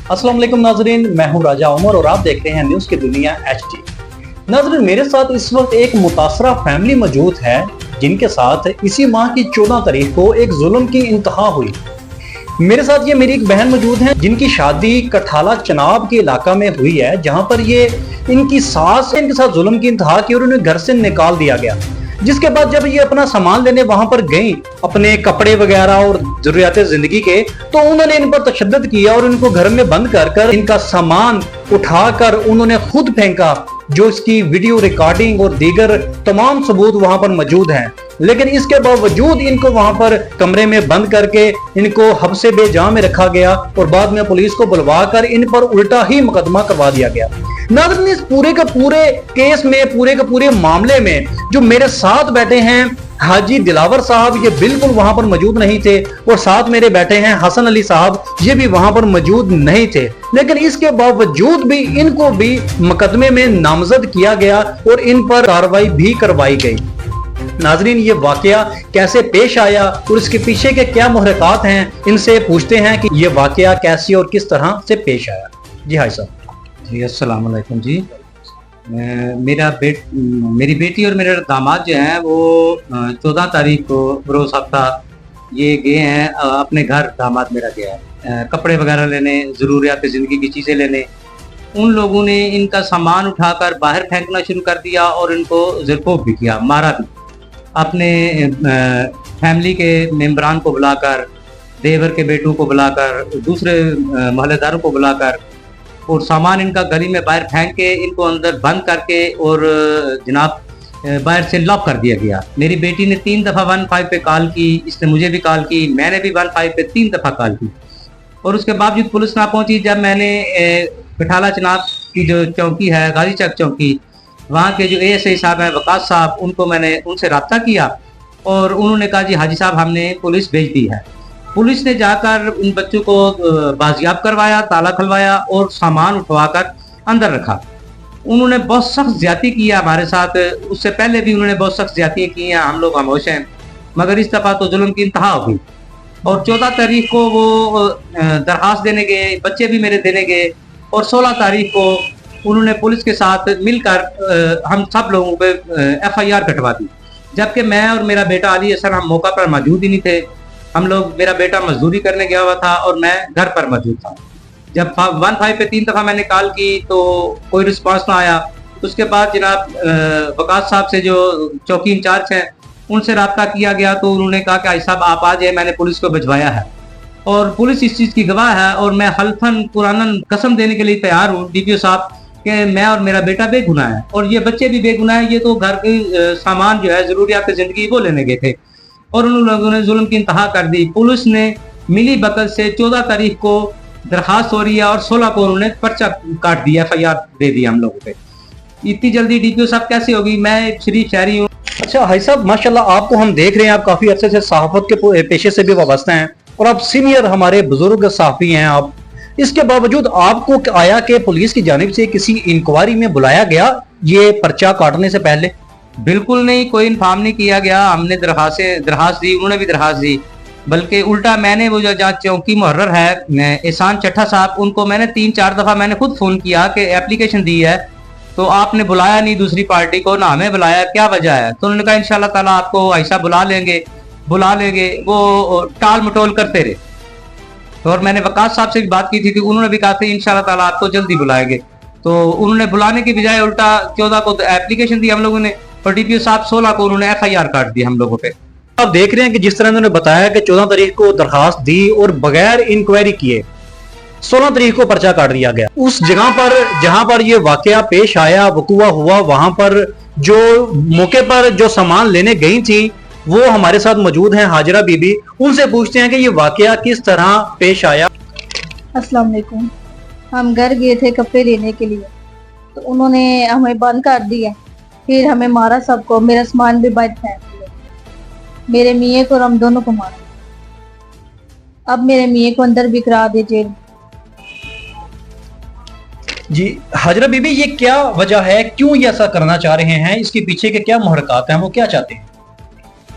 अस्सलाम वालेकुम नाजरीन, मैं हूं राजा उमर और आप देख रहे हैं न्यूज की दुनिया HD। नाजरीन, मेरे साथ इस वक्त एक मुतासरा फैमिली मौजूद है जिनके साथ इसी माह की 14 तारीख को एक जुल्म की इंतहा हुई। मेरे साथ ये मेरी एक बहन मौजूद है जिनकी शादी कठाला चनाब के इलाका में हुई है, जहां पर ये इनकी सास से इनके साथ जुल्म की इंतहा की और उन्हें घर से निकाल दिया गया। जिसके बाद जब ये अपना सामान लेने वहां पर गई, अपने कपड़े वगैरह और जरूरियात जिंदगी के, तो उन्होंने इन पर तशद्दुद किया और इनको घर में बंद कर इनका सामान उठाकर उन्होंने खुद फेंका, जो इसकी वीडियो रिकॉर्डिंग और दीगर तमाम सबूत वहां पर मौजूद हैं। लेकिन इसके बावजूद इनको वहां पर कमरे में बंद करके इनको हब्से बेजां में रखा गया और बाद में पुलिस को बुलवाकर इन पर उल्टा ही मुकदमा करवा दिया गया। नाज़रीन, इस पूरे के पूरे केस में, पूरे के पूरे मामले में जो मेरे साथ बैठे हैं हाजी दिलावर साहब, ये बिल्कुल वहां पर मौजूद नहीं थे, और साथ मेरे बैठे हैं हसन अली साहब, ये भी वहां पर मौजूद नहीं थे। लेकिन इसके बावजूद भी इनको भी मुकदमे में नामजद किया गया और इन पर कार्रवाई भी करवाई गई। नाजरीन, ये वाकया कैसे पेश आया और इसके पीछे के क्या मुहरकात हैं, इनसे पूछते हैं कि ये वाकया कैसे और किस तरह से पेश आया। जी हाय साहब। जी अस्सलाम वालेकुम जी। मेरी बेटी और मेरे दामाद जो हैं वो 14 तारीख को बरोज हफ्ता ये गए हैं अपने घर। दामाद मेरा गया है कपड़े वगैरह लेने, ज़रूरियात ज़िंदगी की चीज़ें लेने। उन लोगों ने इनका सामान उठाकर बाहर फेंकना शुरू कर दिया और इनको ज़रकोब भी किया, मारा भी। अपने फैमिली के मेंबरान को बुलाकर, देवर के बेटों को बुलाकर, दूसरे मोहल्लेदारों को बुलाकर, और सामान इनका गली में बाहर फेंक के इनको अंदर बंद करके और जनाब बाहर से लॉक कर दिया गया। मेरी बेटी ने 3 दफ़ा 15 पे कॉल की, इसने मुझे भी कॉल की, मैंने भी 15 पे 3 दफ़ा कॉल की, और उसके बावजूद पुलिस ना पहुंची। जब मैंने कठाला चनाब की जो चौकी है, गाजी चक चौकी, वहाँ के जो ASI साहब हैं वकास साहब, उनसे रब्ता किया और उन्होंने कहा जी हाजी साहब हमने पुलिस भेज दी है। पुलिस ने जाकर उन बच्चों को बाजियाब करवाया, ताला खुलवाया और सामान उठवाकर अंदर रखा। उन्होंने बहुत सख्त ज्यादती की है हमारे साथ, उससे पहले भी उन्होंने बहुत सख्त ज्यादती की हैं। हम लोग खामोश हैं, मगर इस दफ़ा तो जुल्म की इंतहा हो गई। और 14 तारीख को वो दरखास्त देने गए, बच्चे भी मेरे देने गए, और 16 तारीख को उन्होंने पुलिस के साथ मिलकर हम सब लोगों पे FIR कटवा दी। जबकि मैं और मेरा बेटा अली हसन हम मौका पर मौजूद ही नहीं थे। हम लोग, मेरा बेटा मजदूरी करने गया हुआ था और मैं घर पर मौजूद था। जब 15 पे 3 दफ़ा मैंने कॉल की तो कोई रिस्पांस ना आया। उसके बाद जनाब वकास साहब से जो चौकी इंचार्ज हैं उनसे रब्ता किया गया, तो उन्होंने कहा कि आई साहब आप आ जाए, मैंने पुलिस को भिजवाया है और पुलिस इस चीज़ की गवाह है। और मैं हल्फन कुरानन कसम देने के लिए तैयार हूँ DPO साहब कि मैं और मेरा बेटा बेगुनाह है और ये बच्चे भी बेगुनाह है। ये तो घर के सामान जो है, ज़रूरियात ज़िंदगी, वो लेने गए थे और उन लोगों ने जुल्म की इंतहा कर दी। पुलिस ने मिली बकल से 14 तारीख को दरखास्त हो रही है और 16 को उन्होंने पर्चा काट दिया, FIR दे दिया हम लोगों पे। इतनी जल्दी DPO साहब कैसे होगी? मैं शरीफ शहरी हूँ। अच्छा हाई साहब, माशाल्लाह आपको हम देख रहे हैं, आप काफी अरसे से सहाफत के पेशे से भी वाबस्ता हैं और आप सीनियर हमारे बुजुर्ग सहाफी हैं आप। इसके बावजूद आपको आया कि पुलिस की जानिब से किसी इंक्वायरी में बुलाया गया ये पर्चा काटने से पहले? बिल्कुल नहीं, कोई इन्फॉर्म नहीं किया गया। हमने दरखास्त दी, उन्होंने भी दरखास्त दी, बल्कि उल्टा मैंने वो जो चौकी मुहर्रर है एहसान चट्ठा साहब, उनको मैंने 3-4 दफ़ा मैंने खुद फ़ोन किया कि एप्लीकेशन दी है तो आपने बुलाया नहीं दूसरी पार्टी को, ना हमें बुलाया, क्या वजह है? तो उन्होंने कहा इंशाल्लाह ताला आपको ऐसा बुला लेंगे। वो टाल मटोल करते रहे। और मैंने वकास साहब से भी बात की थी, उन्होंने भी कहा था इंशाल्लाह ताला आपको जल्दी बुलाएंगे। तो उन्होंने बुलाने की बजाय उल्टा 14 को एप्लीकेशन दी हम लोगों ने और DPO साहब 16 को उन्होंने FIR काट दिया हम लोगों पे। आप देख रहे हैं कि जिस तरह उन्होंने बताया कि 14 तारीख को दरखास्त दी और बगैर इंक्वायरी किए 16 तारीख को पर्चा काट दिया गया। उस जगह पर जहां पर ये वाकया पेश आया, वकुआ हुआ, वहां पर जो मौके पर जो सामान लेने गई थी वो हमारे साथ मौजूद हैं हाजरा बीबी। उनसे पूछते हैं कि ये वाकया किस तरह पेश आया। अस्सलाम वालेकुम। हम घर गए थे कपड़े लेने के लिए, तो उन्होंने हमें बंद कर दिया, फिर हमें मारा सबको, मेरा सामान भी बाहर फेंक दिया, मेरे मियाँ को और हम दोनों को मारा। अब मेरे मियाँ को अंदर भी करा दे जेल। जी हाजरा बीबी, ये क्या वजह है, क्यों ये ऐसा करना चाह रहे हैं, इसके पीछे के क्या मुहरकात हैं, वो क्या चाहते हैं?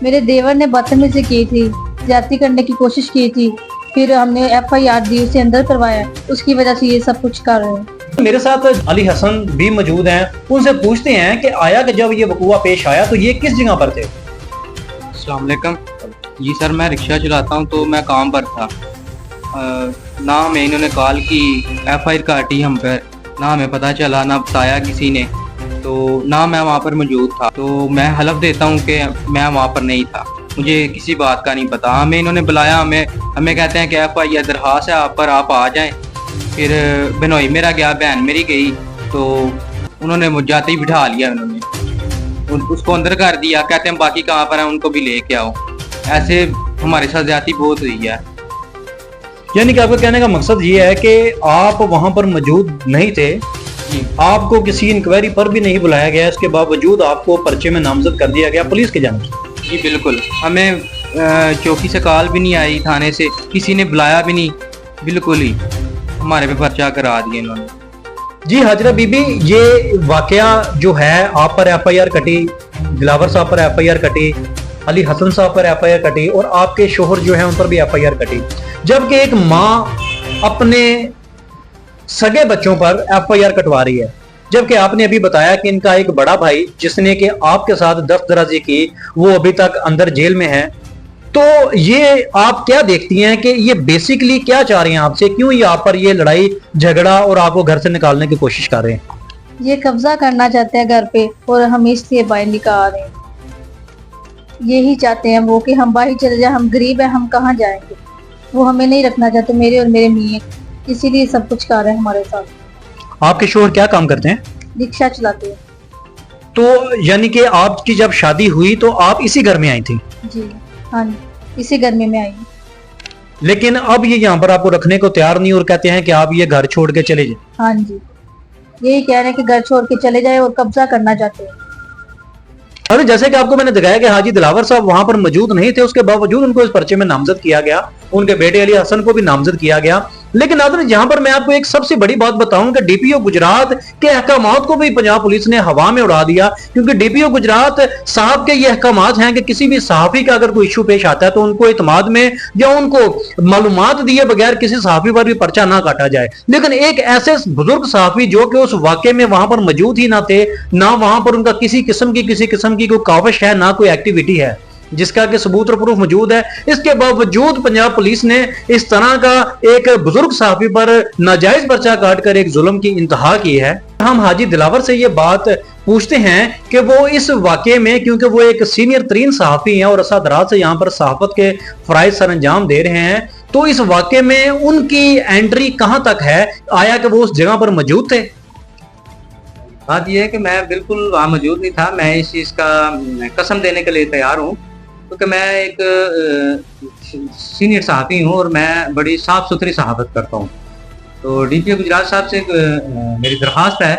मेरे देवर ने बदतमीजी की थी, ज्यादती करने की कोशिश की थी, फिर हमने FIR दी, उसे अंदर करवाया, उसकी वजह से ये सब कुछ कर रहे हैं। मेरे साथ अली हसन भी मौजूद हैं, उनसे पूछते हैं कि आया कि जब ये वकूआ पेश आया तो ये किस जगह पर थे। अस्सलाम वालेकुम जी सर, मैं रिक्शा चलाता हूँ तो मैं काम पर था। ना हमें इन्होंने कॉल की, FIR काटी हम पर, ना हमें पता चला, ना बताया किसी ने, तो ना मैं वहाँ पर मौजूद था। तो मैं हलफ देता हूँ कि मैं वहाँ पर नहीं था, मुझे किसी बात का नहीं पता। हमें इन्होंने बुलाया, हमें कहते हैं कि FIR दरख्वास्त है आप पर, आप आ जाएं। फिर बनोई मेरा गया, बहन मेरी गई, तो उन्होंने मुझे जाते ही बिठा लिया, उन्होंने उसको अंदर कर दिया। कहते हैं बाकी कहाँ पर हैं, उनको भी लेके आओ। ऐसे हमारे साथ ज्यादती बहुत हुई है। यानी कि आपका कहने का मकसद ये है कि आप वहां पर मौजूद नहीं थे, आपको किसी इंक्वायरी पर भी नहीं बुलाया गया, इसके बावजूद आपको पर्चे में नामजद कर दिया गया पुलिस की जानिब से। जी बिल्कुल, हमें चौकी से कॉल भी नहीं आई, थाने से किसी ने बुलाया भी नहीं, बिल्कुल ही हमारे पे पर्चा करा दिए इन्होंने। जी हाजरा बीबी, ये वाकया जो है, आप पर FIR कटी, दिलावर साहब पर FIR कटी, अली हसन साहब पर FIR कटी और आपके शोहर जो है उन पर भी FIR कटी, जबकि एक माँ अपने सगे बच्चों पर FIR कटवा रही है। जबकि आपने अभी बताया कि इनका एक बड़ा भाई जिसने कि आपके साथ दस्तदराजी की, वो अभी तक अंदर जेल में है। तो ये आप क्या देखती हैं कि ये बेसिकली क्या चाह रही हैं आपसे, क्यों ये आप पर ये लड़ाई झगड़ा और आपको घर से निकालने की कोशिश कर रहे हैं? ये कब्जा करना चाहते हैं घर पे और हम इसलिए बाहर निकाल रहे हैं। यही चाहते हैं वो कि हम बाहर चले जाए, हम गरीब हैं, हम कहाँ जाएंगे। वो हमें नहीं रखना चाहते, मेरे और मेरे मियां, इसीलिए सब कुछ कर रहे हैं हमारे साथ। आपके शोहर क्या काम करते हैं? रिक्शा चलाते हैं। तो यानी कि आपकी जब शादी हुई तो आप इसी घर में आई थी? जी हाँ, इसी गर्मी में आई। लेकिन अब ये यहाँ पर आपको रखने को तैयार नहीं और कहते हैं कि आप ये घर छोड़ के चले जाए। हाँ जी, यही कह रहे हैं कि घर छोड़ के चले जाए और कब्जा करना चाहते हैं। अरे जैसे कि आपको मैंने दिखाया कि हाजी दिलावर साहब वहां पर मौजूद नहीं थे, उसके बावजूद उनको इस पर्चे में नामजद किया गया, उनके बेटे अली हसन को भी नामजद किया गया। लेकिन नाज़रीन, जहां पर मैं आपको एक सबसे बड़ी बात बताऊं कि DPO गुजरात के अहकामात को भी पंजाब पुलिस ने हवा में उड़ा दिया, क्योंकि DPO गुजरात साहब के ये अहकामात हैं कि किसी भी सहाफी का अगर कोई इशू पेश आता है तो उनको इत्माद में या उनको मालूमात दिए बगैर किसी सहाफी पर भी पर्चा ना काटा जाए। लेकिन एक ऐसे बुजुर्ग सहाफी जो कि उस वाकये में वहां पर मौजूद ही ना थे, ना वहां पर उनका किसी किस्म की कोई काविश है, ना कोई एक्टिविटी है जिसका कि सबूत और प्रूफ मौजूद है, इसके बावजूद पंजाब पुलिस ने इस तरह का एक बुजुर्ग सहाफी पर नाजायज पर्चा काटकर एक जुल्म की इंतहा की है। हम हाजी दिलावर से ये बात पूछते हैं कि वो इस वाकये में, क्योंकि वो एक सीनियर तरीन सहाफी हैं और अरसा दराज से यहाँ पर सहाफत के फराइज सर अंजाम दे रहे हैं, तो इस वाकये में उनकी एंट्री कहाँ तक है? आया कि वो उस जगह पर मौजूद थे? बात यह है कि मैं बिल्कुल वहाँ मौजूद नहीं था। मैं इस चीज़ का कसम देने के लिए तैयार हूँ, क्योंकि मैं एक सीनियर सहाफ़ी हूँ और मैं बड़ी साफ़ सुथरी सहाफ़त करता हूँ। तो DPO गुजरात साहब से मेरी दरख्वास्त है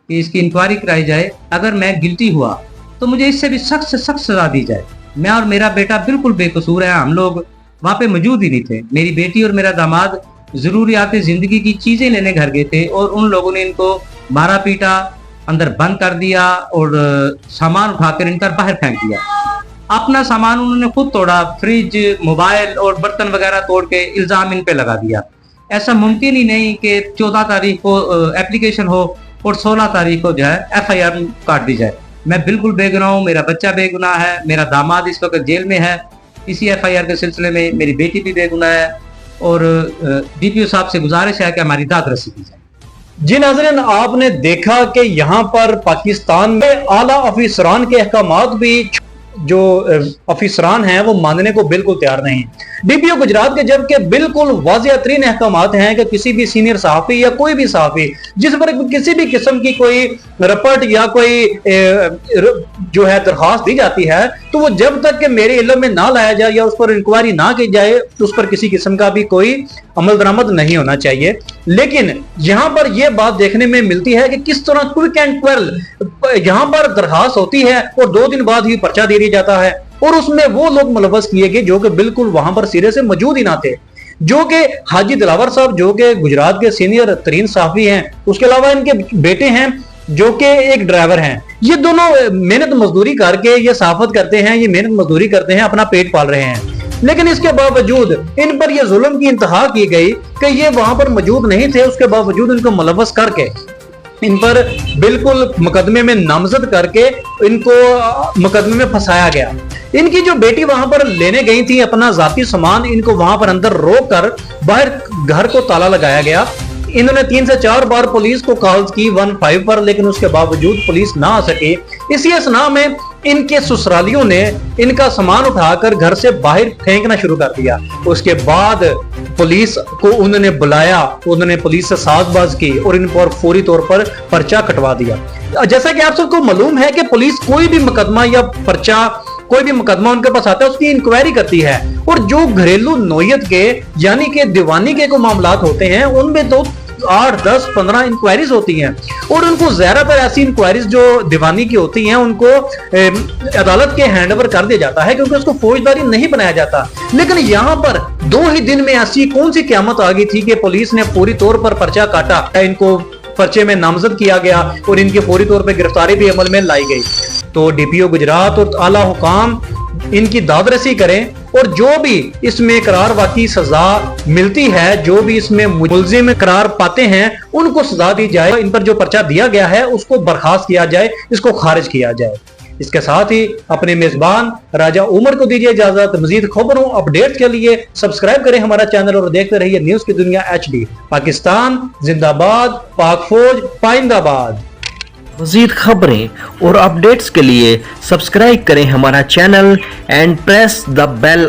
कि इसकी इंक्वायरी कराई जाए। अगर मैं गिल्टी हुआ तो मुझे इससे भी सख्त से सख्त सज़ा दी जाए। मैं और मेरा बेटा बिल्कुल बेकसूर है, हम लोग वहाँ पे मौजूद ही नहीं थे। मेरी बेटी और मेरा दामाद ज़रूरियात ज़िंदगी की चीज़ें लेने घर गए थे और उन लोगों ने इनको मारा पीटा, अंदर बंद कर दिया और सामान उठाकर इनका बाहर फेंक दिया। अपना सामान उन्होंने खुद तोड़ा, फ्रिज, मोबाइल और बर्तन वगैरह तोड़ के इल्जाम इन पे लगा दिया। ऐसा मुमकिन ही नहीं कि 14 तारीख को एप्लीकेशन हो और 16 तारीख को जो है FIR काट दी जाए। मैं बिल्कुल बेगुनाह हूँ, मेरा बच्चा बेगुनाह है, मेरा दामाद इस वक्त जेल में है इसी FIR के सिलसिले में, मेरी बेटी भी बेगुनाह है और DPO साहब से गुजारिश है कि हमारी दाद रसी की जाए। जी नाज़रीन, आपने देखा कि यहाँ पर पाकिस्तान में आला अफीसरान के अहकामात भी जो अफीसरान हैं वो मानने को बिल्कुल तैयार नहीं। DPO गुजरात के जबकि बिल्कुल वाज़िह तरीन अहकामात हैं कि किसी भी सीनियर सहाफ़ी या कोई भी सहाफ़ी जिस पर किसी भी किस्म की कोई रिपोर्ट या कोई जो है दरख्वास्त दी जाती है, तो वो जब तक कि मेरे इल्म में ना लाया जाए या उस पर इंक्वायरी ना की जाए तो उस पर किसी किस्म का भी कोई अमल दरामद नहीं होना चाहिए। लेकिन यहाँ पर यह बात देखने में मिलती है कि किस तरह क्विक एंड क्विक यहाँ पर दरखास्त होती है और 2 दिन बाद ही पर्चा दे दिया जाता है और उसमें वो लोग मुलव्वस किए गए जो कि बिल्कुल वहां पर सिरे से मौजूद ही ना थे, जो कि हाजी दिलावर साहब जो कि गुजरात के सीनियर तरीन सहाफी हैं, उसके अलावा इनके बेटे हैं जो कि एक ड्राइवर हैं। ये दोनों मेहनत मजदूरी करके ये सहाफत करते हैं, ये मेहनत मजदूरी करते हैं, अपना पेट पाल रहे हैं। लेकिन इसके बावजूद इन पर यह जुल्म की इंतहा की गई कि ये वहां पर मौजूद नहीं थे, उसके बावजूद इनको मुलव्वस करके इन पर बिल्कुल मुकदमे में नामजद करके इनको मुकदमे में फंसाया गया। इनकी जो बेटी वहां पर लेने गई थी अपना जाती सामान, इनको वहां पर अंदर रोक कर बाहर घर को ताला लगाया गया। इन्होंने 3 से 4 बार पुलिस को कॉल की 15 पर, लेकिन उसके बावजूद पुलिस ना आ सके। इसी असना में इनके ससुरालियों ने इनका सामान उठाकर घर से बाहर फेंकना शुरू कर दिया। उसके बाद पुलिस को उन्होंने बुलाया, उन्होंने पुलिस से साजबाज की और इन पर फौरी तौर पर पर्चा कटवा दिया। जैसा कि आप सबको मालूम है कि पुलिस कोई भी मुकदमा या पर्चा, कोई भी मुकदमा उनके पास आता है उसकी इंक्वायरी करती है, और जो घरेलू नोयत के यानी कि दीवानी के कोई मामलात होते हैं उनमें तो 8, 10, 15 इंक्वायरीज होती हैं, और उनको ज्यादातर ऐसी इंक्वायरीज जो दीवानी की होती हैं उनको अदालत के हैंड ओवर कर दिया जाता है, क्योंकि उसको फौजदारी नहीं बनाया जाता। लेकिन यहाँ पर 2 ही दिन में ऐसी कौन सी क़यामत आ गई थी कि पुलिस ने पूरी तौर पर पर्चा काटा, इनको पर्चे में नामजद किया गया और इनकी फौरी तौर पर गिरफ्तारी भी अमल में लाई गई। तो डीपीओ गुजरात और आला हुकाम इनकी दादरसी करें, और जो भी इसमें करार वाकई सजा मिलती है, जो भी इसमें मुलजिम करार पाते हैं उनको सजा दी जाए। इन पर जो पर्चा दिया गया है उसको बर्खास्त किया जाए, इसको खारिज किया जाए। इसके साथ ही अपने मेजबान राजा उमर को दीजिए इजाजत। मजीद खबरों अपडेट के लिए सब्सक्राइब करें हमारा चैनल और देखते रहिए न्यूज की दुनिया HD। पाकिस्तान जिंदाबाद, पाक फौज पाइंदाबाद। मज़ीद खबरें और अपडेट्स के लिए सब्सक्राइब करें हमारा channel and press the bell